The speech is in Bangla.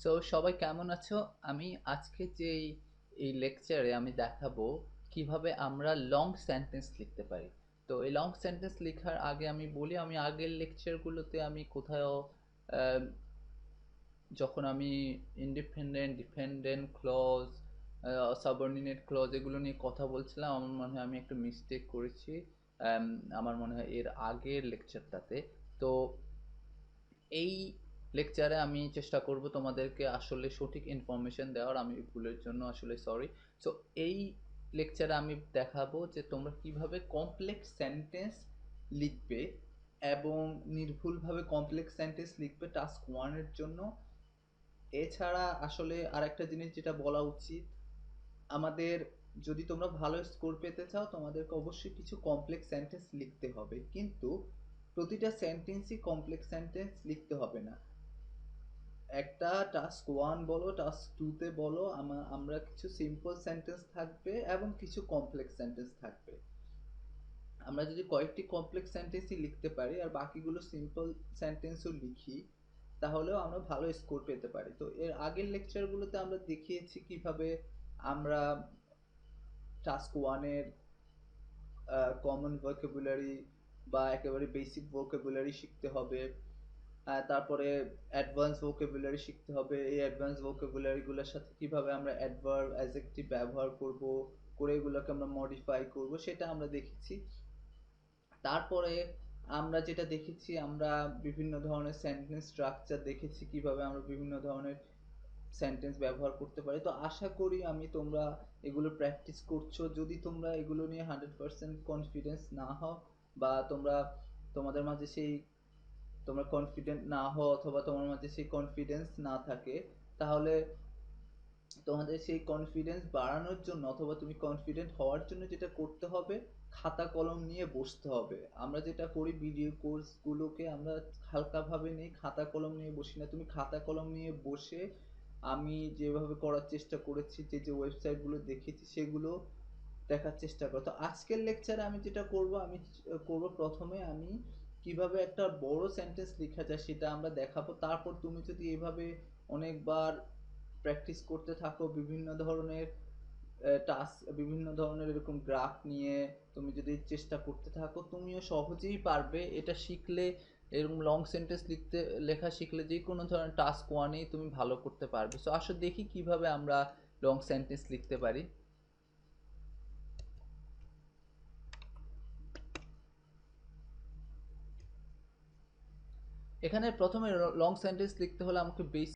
সো সবাই কেমন আছো? আমি আজকে যে এই লেকচারে আমি দেখাবো কিভাবে আমরা লং সেন্টেন্স লিখতে পারি। তো এই লং সেন্টেন্স লেখার আগে আমি বলি, আমি আগের লেকচারগুলোতে আমি কোথাও আহ, যখন আমি independent, dependent clause, subordinate clause এগুলো নিয়ে কথা বলছিলাম, আমার মনে হয় আমি একটা মিস্টেক করেছি। আম, আমার মনে হয় এর আগের লেকচারটাতে। তো এই লেকচারে আমি চেষ্টা করব তোমাদেরকে আসলে সঠিক ইনফরমেশন দেওয়ার, আমি ভুলের জন্য আসলে সরি। সো এই লেকচারে আমি দেখাবো যে তোমরা কিভাবে কমপ্লেক্স সেন্টেন্স লিখবে এবং নির্ভুলভাবে কমপ্লেক্স সেন্টেন্স লিখবে টাস্ক ওয়ানের জন্য। এছাড়া আসলে আরেকটা জিনিস যেটা বলা উচিত, আমাদের যদি তোমরা ভালো স্কোর পেতে চাও তোমাদেরকে অবশ্যই কিছু কমপ্লেক্স সেন্টেন্স লিখতে হবে, কিন্তু প্রতিটা সেন্টেন্সই কমপ্লেক্স সেন্টেন্স লিখতে হবে না। একটা টাস্ক ওয়ান বলো, টাস্ক টুতে বলো, আমরা কিছু সিম্পল সেন্টেন্স থাকবে এবং কিছু কমপ্লেক্স সেন্টেন্স থাকবে। আমরা যদি কয়েকটি কমপ্লেক্স সেন্টেন্সই লিখতে পারি আর বাকিগুলো সিম্পল সেন্টেন্সও লিখি, তাহলেও আমরা ভালো স্কোর পেতে পারি। তো এর আগের লেকচারগুলোতে আমরা দেখিয়েছি কিভাবে আমরা টাস্ক ওয়ানের কমন ভোকাবুলারি বা একেবারে বেসিক ভোকাবুলারি শিখতে হবে। তারপরে অ্যাডভান্স ভোকাবুলারি শিখতে হবে। এই অ্যাডভান্স ভোকাবুলারিগুলোর সাথে কিভাবে আমরা অ্যাডভার্ব অ্যাডজেক্টিভ ব্যবহার করব, করে এগুলোকে আমরা মডিফাই করব, সেটা আমরা দেখেছি। তারপরে আমরা যেটা দেখেছি, আমরা বিভিন্ন ধরনের সেন্টেন্স স্ট্রাকচার দেখেছি, কিভাবে আমরা বিভিন্ন ধরনের সেন্টেন্স ব্যবহার করতে পারি। তো আশা করি তোমরা এগুলো প্র্যাকটিস করছো। যদি তোমরা এগুলো নিয়ে 100% কনফিডেন্স না হও, বা তোমাদের মাঝে সেই তোমরা কনফিডেন্ট না হও, অথবা তোমার মাঝে সেই কনফিডেন্স না থাকে, তাহলে তোমাদের সেই কনফিডেন্স বাড়ানোর জন্য অথবা তুমি কনফিডেন্ট হওয়ার জন্য যেটা করতে হবে, খাতা কলম নিয়ে বসতে হবে। আমরা যেটা করি, ভিডিও কোর্সগুলোকে আমরা হালকাভাবে নিই, খাতা কলম নিয়ে বসি না। তুমি খাতা কলম নিয়ে বসে আমি যেভাবে করার চেষ্টা করেছি, যে যে ওয়েবসাইটগুলো দেখেছি সেগুলো দেখার চেষ্টা করো। তো আজকের লেকচারে আমি যেটা করব, আমি করব প্রথমে আমি কিভাবে একটা বড় সেন্টেন্স লেখা যায় সেটা আমরা দেখাবো। তারপর তুমি যদি এভাবে অনেকবার প্র্যাকটিস করতে থাকো, বিভিন্ন ধরনের টাস্ক, বিভিন্ন ধরনের এরকম গ্রাফ নিয়ে তুমি যদি চেষ্টা করতে থাকো, তুমিও সহজেই পারবে। এটা শিখলে, এরকম লং সেন্টেন্স লেখা শিখলে যে কোনো ধরনের টাস্ক ওয়ানেই তুমি ভালো করতে পারবে। সো আসো দেখি কিভাবে আমরা লং সেন্টেন্স লিখতে পারি। এখানে প্রথমে লং সেন্টেন্স লিখতে হলে আমাকে বেস